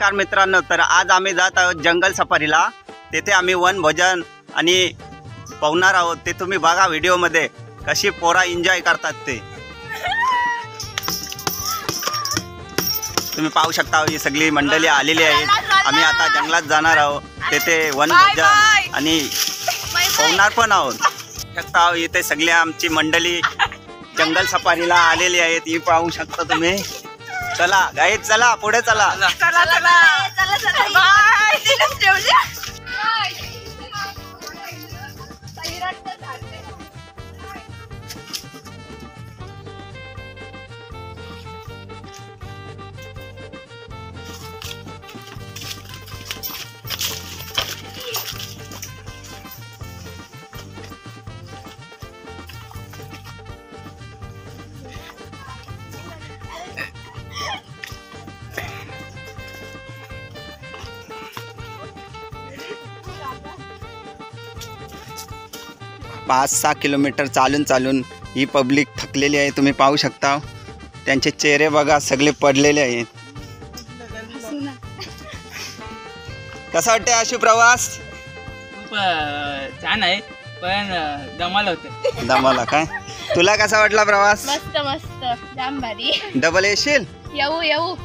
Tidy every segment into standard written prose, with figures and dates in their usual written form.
नमस्कार मित्रांनो, तर आज आम्ही जात आहोत जंगल सफारीला। तेथे आम्ही वनभोजन आणि पाहणार आहोत। ते तुम्ही बघा व्हिडिओमध्ये कशी पोरा एन्जॉय करतात ते तुम्ही पाहू शकता। ही सगळी मंडळी आलेली आहेत। आम्ही आता जंगलात जाणार आहोत, तेथे वनभोजन आणि पाहणार पण आहोत। शकता इथे सगळी आमची मंडळी जंगल सफारीला आलेली आहेत। ही पाहू शकता तुम्ही। चला गाईज, चला पुढे चला। चला चला चला चला बाय। 5-6 किलोमीटर चालून ही पब्लिक थकलेली आहे। तुम्ही पाहू शकता त्यांचे चेहरे बघा, सगळे पडलेले आहेत। कसा वाटते आशु प्रवास? खूप छान आहे, पण दमाला होते। दमाला काय? तुला कसा वाटला प्रवास? मस्त मस्त, जाम भारी। डबल येशील? येऊ।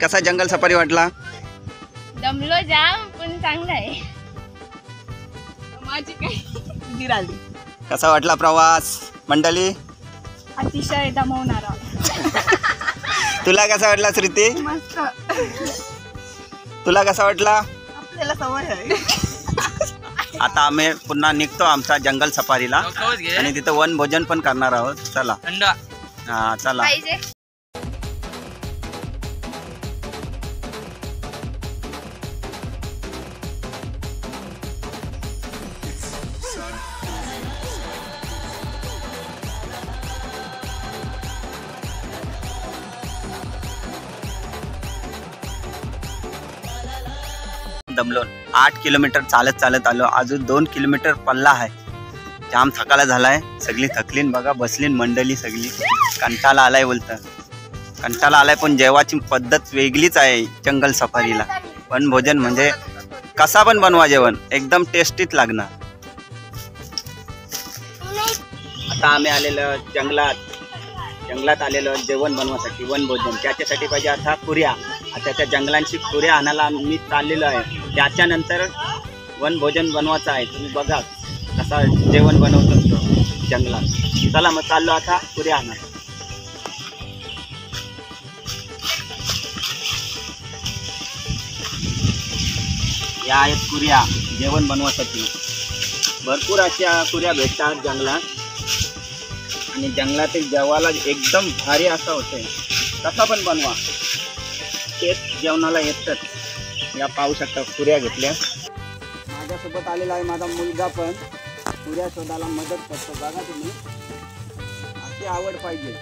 कसा जंगल सफारी वाटला? दमलो जाम, पण चांगला आहे। माझी काय गिराली। कसा वाटला प्रवास मंडळी? अतिशय दमवणारा। तुला कसा वाटला श्रुती? मस्त। तुला कसा वाटला? आपल्याला सवय आहे। आता आम्ही पुन्हा निघतो आमच्या जंगल सफारीला आणि तिथं वनभोजन पण करणार आहोत। चला थंड। हा चला। पाहिजे। दमलो। 8 किलोमीटर चालत आलो। अजून 2 किलोमीटर पल्ला आहे। जाम थकाला झालाय, सगळी थकलीन बघा, बसलीन मंडळी सगळी। कंटाळा आलाय बोलतं, कंटाळा आलाय। पण जेवाची पद्धत वेगळीच आहे जंगल सफारीला। वनभोजन म्हणजे कसा पण बनवा जेवण, एकदम टेस्टीच लागणार। आता आम्ही आलेलो जंगलात आलेलो जेवण बनवासाठी, वनभोजन। त्याच्यासाठी पाहिजे आता पुऱ्या। आता त्या जंगलांची पुऱ्या आणायला मी चाललेलो आहे। त्याच्यानंतर वनभोजन बनवायचं आहे। तुम्ही बघा कसा जेवण बनवतो जंगलात। चला मग चाललो आता पुऱ्या आणा। या आहेत पुऱ्या जेवण बनवासाठी। भरपूर अशा पुऱ्या भेटतात जंगलात आणि जंगलातील जेवायला एकदम भारी असं होते। कसा पण बनवा, तेच जेवणाला येतात। या पाहू शकता पुऱ्या घेतल्या। माझ्यासोबत आलेला आहे माझा मुलगा, पण पुऱ्या शोधायला मदत करतो। बघा तुम्ही, अशी आवड पाहिजे।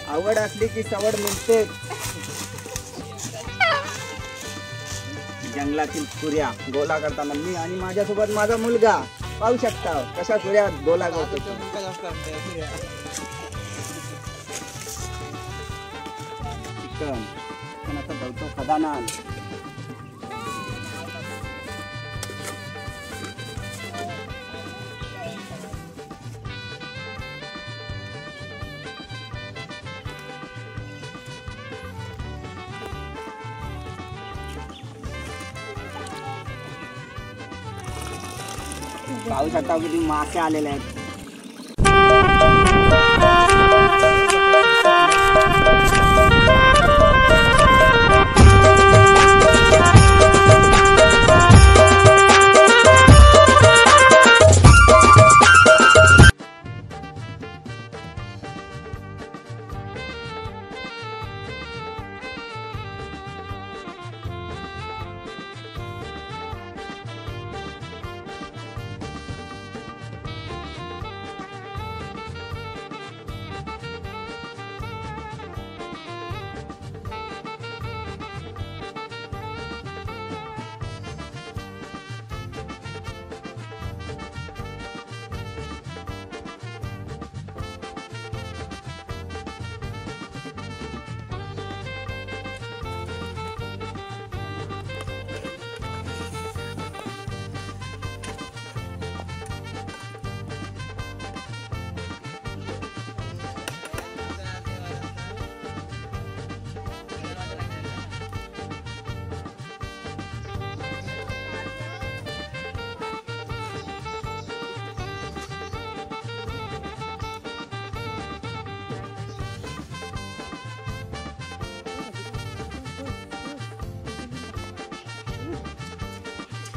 आवड असली की सवड मिळते। जंगलातील पुऱ्या गोला करताना मी आणि माझ्यासोबत माझा मुलगा पाहू शकता कशा पुऱ्या गोला करतो। चिकन पण आता बोलतो खदाना। पाहू शकता किती मासे आलेले आहेत।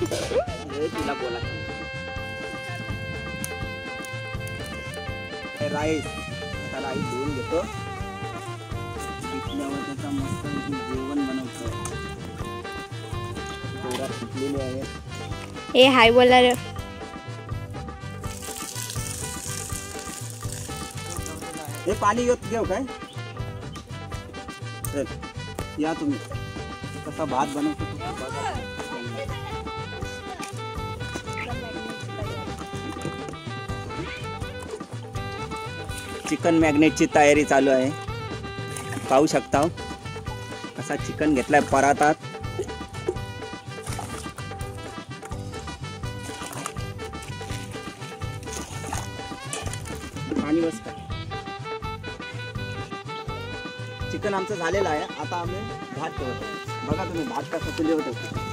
तुला बोला राईस आता राईस धुवून घेतो पिकल्यावर त्याचा मस्त जेवण बनवतो पोरा पिकलेले आहे हे हाय बोला रे हे पाणी येत घेऊ काय चल या तुम्ही कसा भात बनवतो चिकन मॅग्नेटची तयारी चालू आहे पाहू शकता कसा चिकन घेतलाय परातात पाणी बस का चिकन आमचं झालेलं आहे आता आम्ही भात ठेवतो बघा तुम्ही भात कसा चुलीवर ठेवतो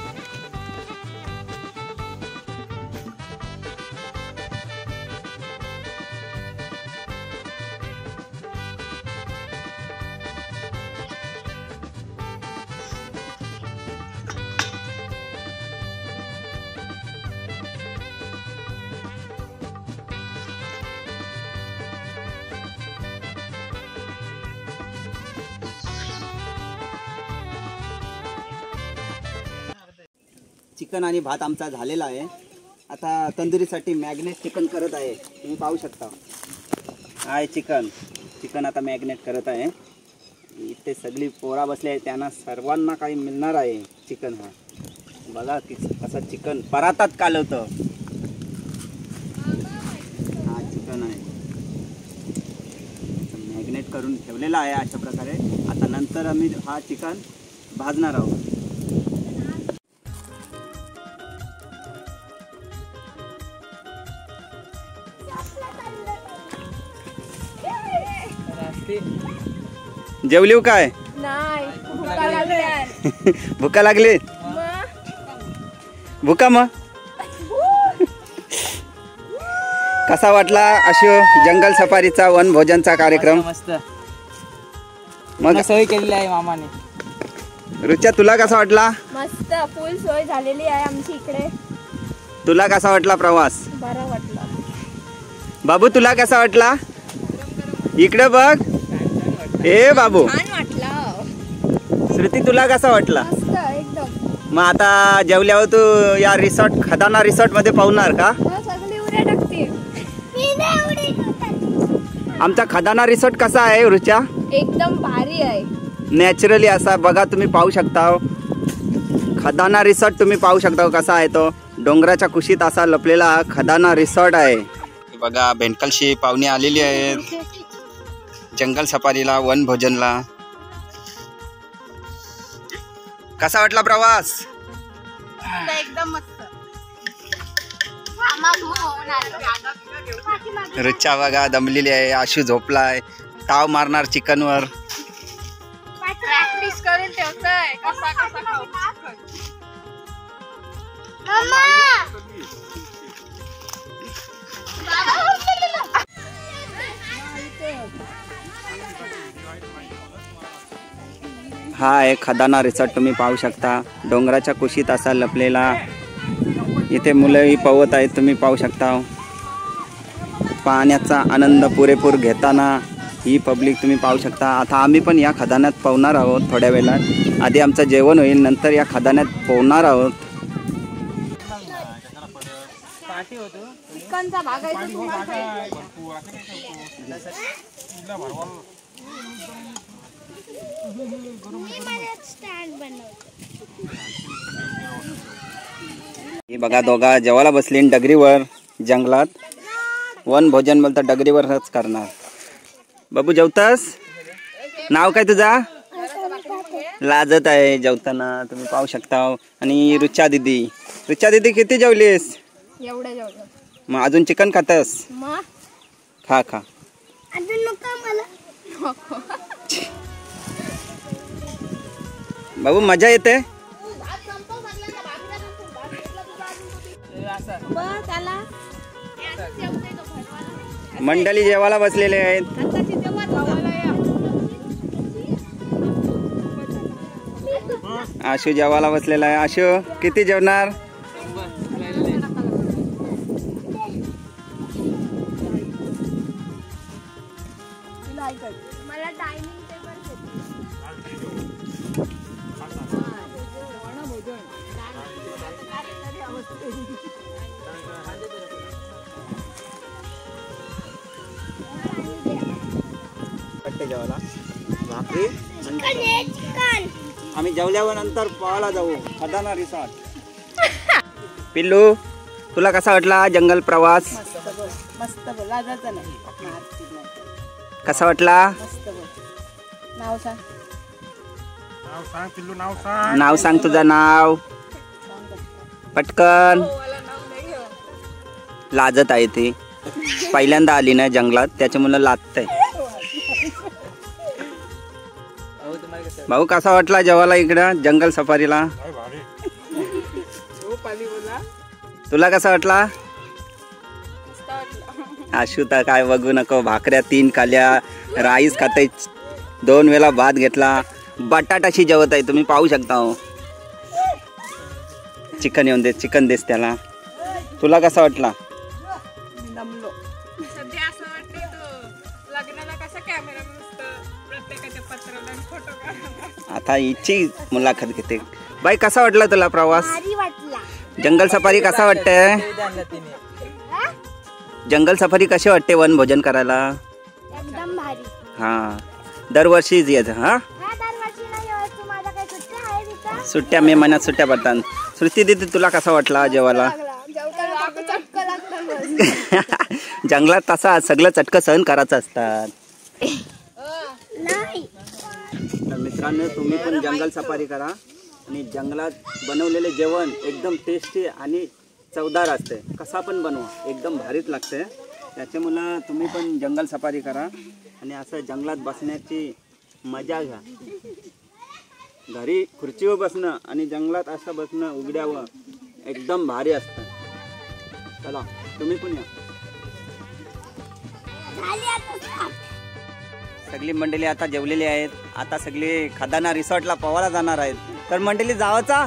चिकन आणि भात आमचा झालेला आहे आता तंदुरीसाठी मॅग्नेट चिकन करत आहे तुम्ही पाहू शकता आहे चिकन आता मॅग्नेट करत आहे इथे सगळी पोरा बसली आहे त्यांना सर्वांना काही मिळणार आहे चिकन हा बघा कसं चिकन परातात कालवतं हा चिकन आहे मॅग्नेट करून ठेवलेला आहे अशा प्रकारे आता नंतर आम्ही हा चिकन भाजणार आहोत जेवलीव काय नाही भुका लागल्या भुका लागली भुका मग कसा वाटला अशो जंगल सफारीचा वन भोजनचा कार्यक्रम मस्त मग सोय केलेली आहे मामाने रुच्या तुला कसा वाटला मस्त फुल सोय झालेली आहे आमची इकडे तुला कसा वाटला प्रवास बरं वाटलं बाबू तुला कसा वाटला इकडे बघ ए बाबू छान वाटलं श्रुती तुला कसा वाटला मस्त एकदम मग आता जेवल्यावर तू या रिसॉर्ट खदाना रिसॉर्ट मध्ये पाहुणार का सगळी उड्या टाकतील आमचा खदाना रिसॉर्ट कसा आहे रुच्या एकदम भारी आहे नॅचरली असा बघा तुम्ही पाहू शकता खदाना रिसॉर्ट तुम्ही पाहू शकता कसा आहे तो डोंगराच्या कुशीत असा लपलेला खदाना रिसॉर्ट आहे बघा भेंडकलशी पाहुणे आलेली आहेत जंगल सफारीला वन भोजनला कसा वाटला प्रवास एकदम मस्त रुच्या बघा दमलेली आहे आशू झोपलाय ताव मारणार चिकनवर प्रॅक्टिस करून ठेवतोय कसा कसा खाऊ हा आहे खदाना रिसॉर्ट तुम्ही पाहू शकता डोंगराच्या कुशीत असा लपलेला इथे मुलंही पवत आहेत तुम्ही पाहू शकता पाण्याचा आनंद पुरेपूर घेताना ही पब्लिक तुम्ही पाहू शकता आता आम्ही पण या खदान्यात पोहणार आहोत थोड्या वेळात आधी आमचं जेवण होईल नंतर या खदान्यात पोहणार आहोत चिकनचा भाग आहे ही बघा दोघा जेवायला बसली डगरीवर जंगलात वन भोजन बोलता डगरीवरच करणार बाबू जेवतास नाव काय तुझा लाजत आहे जेवताना तुम्ही पाहू शकता आणि रुचा दीदी किती जेवलीस एवढं जेवलं मग अजून चिकन खातस मग खा खा अजून नको मला बाबू मजा येते मंडळी जेवायला बसलेले आहेत आशू जेवायला बसलेला आहे आशू किती जेवणार वाटते जेवायला? भाकरी आणि आम्ही जेवल्यावर नंतर पवायला जाऊ खदाना रिसॉर्ट. पिल्लू तुला कसा वाटला जंगल प्रवास? मस्त लाजायचं नाही. कसा वाटला? नाव सांग. नाव सांग तुझं नाव पटकन. लाजत आहे ती, पहिल्यांदा आली ना जंगलात त्याच्यामुळे लाजतंय. भाऊ कसा वाटला जेवायला इकडं जंगल सफारीला? तुला कसा वाटला? आशू तर काय बघू नको, भाकऱ्या 3 खाल्या, राईस खाते, 2 वेळा भात घेतला, बटाटाशी जेवत आहे तुम्ही पाहू शकता. हो चिकन येऊन दे, चिकन देस त्याला. तुला कसा वाटला? दमलो. सध्या असं वाटतं तो लग्नाला कसा कॅमेरा प्रत्येकाच्या पत्राला फोटो काढायला. आता हिची मुलाखत घेते. बाई कसा वाटला तुला प्रवास? जंगल सफारी कसा वाटते? जंगल सफारी कशी वाटते वनभोजन करायला? एकदम भारी. हा दरवर्षीच यायचं. हा दरवर्षी नाही येत. तू माझ्या काही सुट्ट्या आहे तिथं? सुट्ट्या मे महिन्यात सुट्ट्या पडतात. सृष्टी दीदी तुला कसा वाटला जेवायला? जंगलात तसा सगळं चटकं सहन करायचं असतात. नाही. तर मित्रांनो तुम्ही पण जंगल सफारी करा आणि जंगलात बनवलेले जेवण एकदम टेस्टी आणि चवदार असते. कसा पण बनवा एकदम भारीच लागते. त्याच्यामुळं तुम्ही पण जंगल सफारी करा आणि असं जंगलात बसण्याची मजा घ्या. घरी खुर्चीवर बसणं आणि जंगलात असं बसणं उघड्यावर एकदम भारी असतं. चला तुम्ही पण या. सगळी मंडळी आता जेवलेली आहेत. आता सगळे खदाना रिसॉर्टला पवायला जाणार आहेत. तर मंडळी जावाचा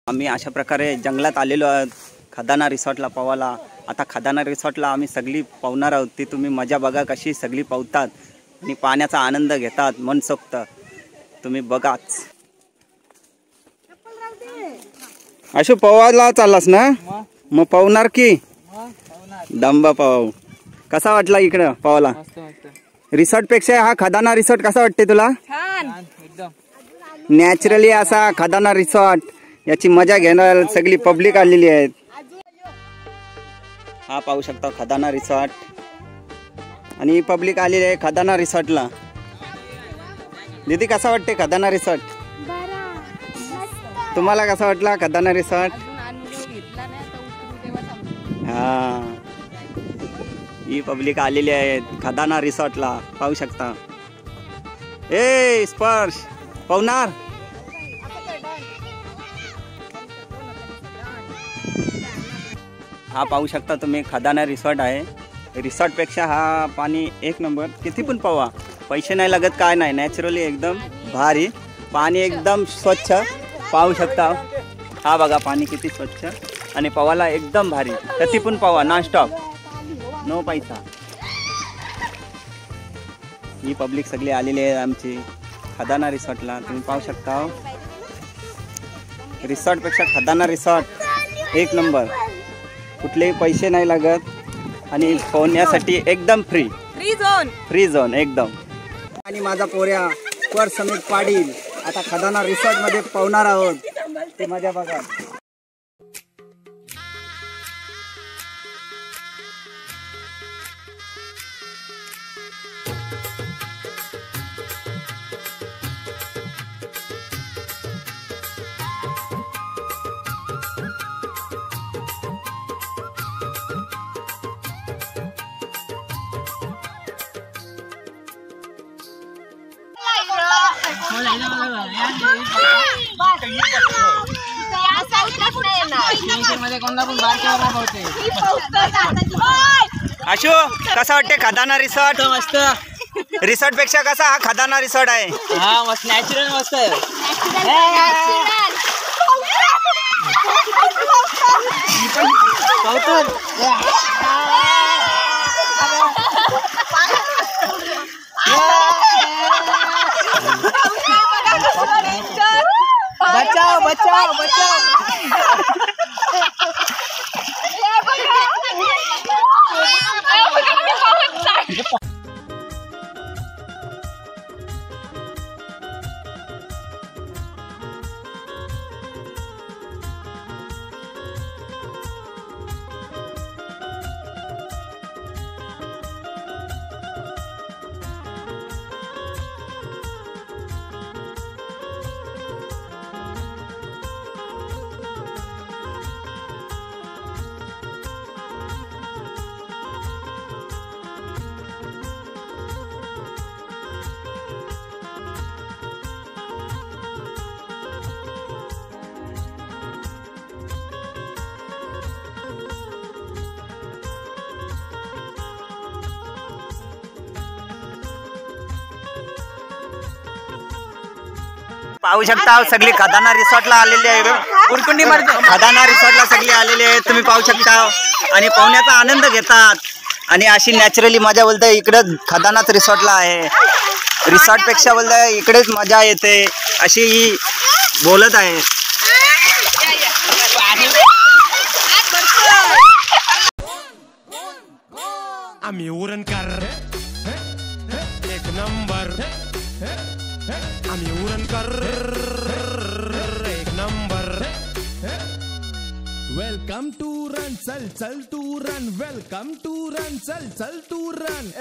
आम्ही अशा प्रकारे जंगलात आलेलो आहोत खदाना रिसॉर्टला पवायला. आता खदाना रिसॉर्टला आम्ही सगळी पावणार आहोत. ती तुम्ही मजा बघा कशी सगळी पावतात आणि पाण्याचा आनंद घेतात मनसोक्त. तुम्ही बघाच. अशू पवायला चाललास ना? मग पावणार की दंबा पाव. कसा वाटला इकडं पवायला? रिसॉर्ट पेक्षा हा खदाना रिसॉर्ट कसा वाटते तुला? छान एकदम. नॅचरली असा खदाना रिसॉर्ट याची मजा घेणार सगळी पब्लिक आलेली आहेत. हा पाहू शकता खदाना रिसॉर्ट आणि पब्लिक आलेली आहे खदाना रिसॉर्टला. दीदी कसा वाटते खदाना रिसॉर्ट? तुम्हाला कसा वाटला खदाना रिसॉर्ट? हा ही पब्लिक आलेली आहे खदाना रिसॉर्टला पाहू शकता. ए स्पर्श पावणार. हा पाहू शकता तुम्ही खदाना रिसॉर्ट आहे. रिसॉर्टपेक्षा हा पाणी 1 नंबर. किती पण पवा, पैसे नाही लागत काय नाही. नॅचरली एकदम भारी पाणी एकदम स्वच्छ पाहू शकता. हा बघा पाणी किती स्वच्छ आणि पवाला एकदम भारी. किती पण पवा नॉन स्टॉप नो पैसा. ही पब्लिक सगळी आलेली आहे आमची खदाना रिसॉर्टला. तुम्ही पाहू शकता रिसॉर्टपेक्षा खदाना रिसॉर्ट 1 नंबर. कुठलेही पैसे नाही लागत आणि पोहण्यासाठी एकदम फ्री झोन एकदम. आणि माझा पोऱ्या पर समीर पाटील आता खदाना रिसॉर्ट मध्ये पोहणार आहोत. ते मजा बघा. आशू कसा वाटते खदाना रिसॉर्ट? मस्त. रिसॉर्ट पेक्षा कसा हा खदाना रिसॉर्ट आहे? हा मस्त, नॅचरल मस्त आहे. बचाओ बचाओ बचाओ. पाहू शकता सगळी खदाना रिसॉर्टला आलेली आहे. खदाना रिसॉर्टला सगळी आलेली आहे तुम्ही पाहू शकता आणि पाहुण्याचा आनंद घेतात आणि अशी नॅचरली मजा बोलते. इकडं खदानाच रिसॉर्टला आहे. रिसॉर्ट पेक्षा बोलते इकडेच मजा येते अशी ही बोलत आहे. आम्ही उरणकर एक नंबर. आम्ही उरणकर एक नंबर. वेलकम टू रन चल चल टू रन. वेलकम टू रन चल चल टू रन.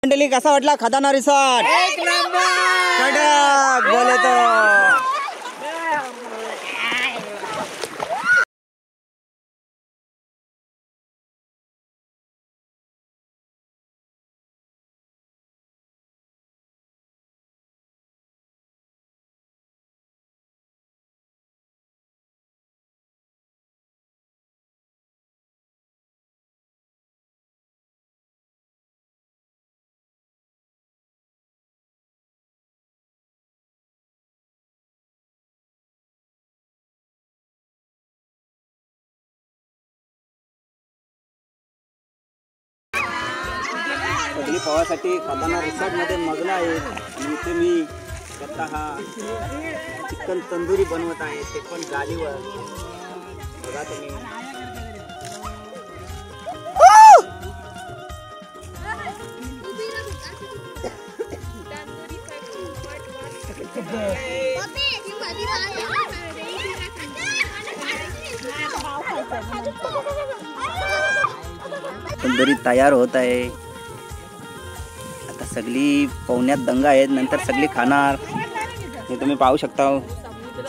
मंडळी कसा वाटला खदाना रिसॉर्ट? एक नंबर बोलतो. सगळी पोहासाठी खदाना रिसॉर्टमध्ये मग्न आहे. आणि इथे मी स्वतः चिकन तंदुरी बनवत आहे ते पण गालीवर. बघा तुम्ही. तंदुरी तयार होत आहे. आता सगळी पाहुण्यात दंगा आहेत. नंतर सगळी खाणार. हे तुम्ही पाहू शकता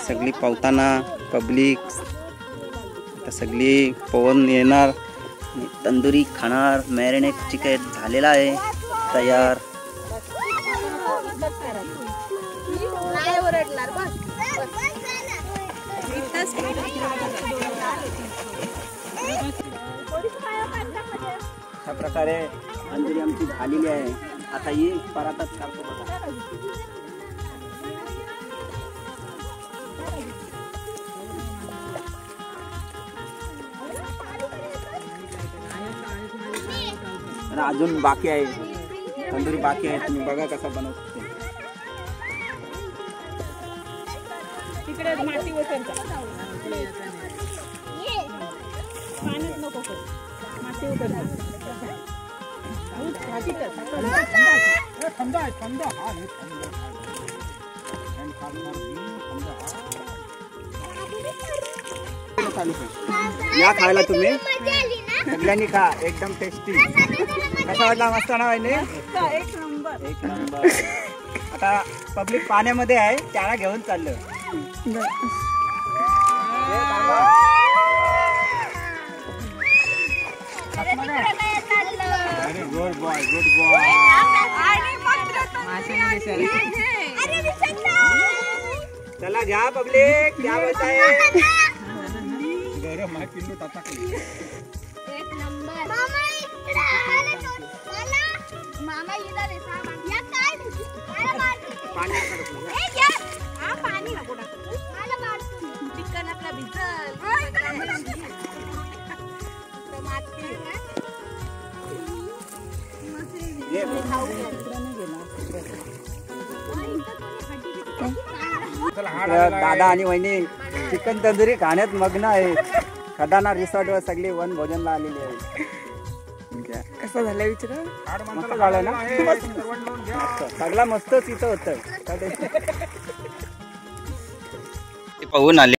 सगळी पावताना पब्लिक. आता सगळी पवन येणार आणि तंदुरी खाणार. मॅरिनेट चिकन झालेला आहे तयार. अशा प्रकारे तंदुरी आमची झालेली आहे. आता ही परातच करतो बघा. अजून बाकी आहे. तंदुरी बाकी आहे. तुम्ही बघा कसा बनवतो. तिकडे माती उतरता पाण्यात नको माती उतरता. या खायला तुम्ही सगळ्यांनी खा. एकदम टेस्टी. कसा वाटला? मस्त ना वाहिनी? एक नंबर. एक नंबर. आता पब्लिक पाण्यामध्ये आहे त्याला घेऊन चाललं. Good boy good boy. चला घ्या पब्लिक, क्या बोलताय? एक नंबर मामा इधर है साहब या काय पाणी पाणी नको टाकू मला मारतो चिकन आपला भिजल दादा आणि वहिनी चिकन तंदुरी खाण्यात मग्न आहेत. खदाना रिसॉर्टवर सगळी वन भोजनला आलेली आहे. कसं झालं विचार. मस्त झालं ना. मस्त. सगळा मस्तच इथं होतं. पाहून आले.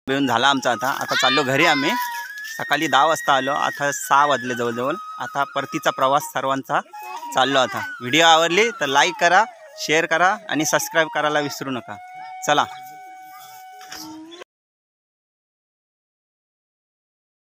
मिळून झाला आमचा. आता चाललो घरी. आम्ही सकाळी 10 वाजता आलो. आता 6 वाजले जवळजवळ. आता परतीचा प्रवास सर्वांचा चाललो. आता व्हिडिओ आवडली तर लाईक करा, शेअर करा आणि सबस्क्राईब करायला विसरू नका. चला.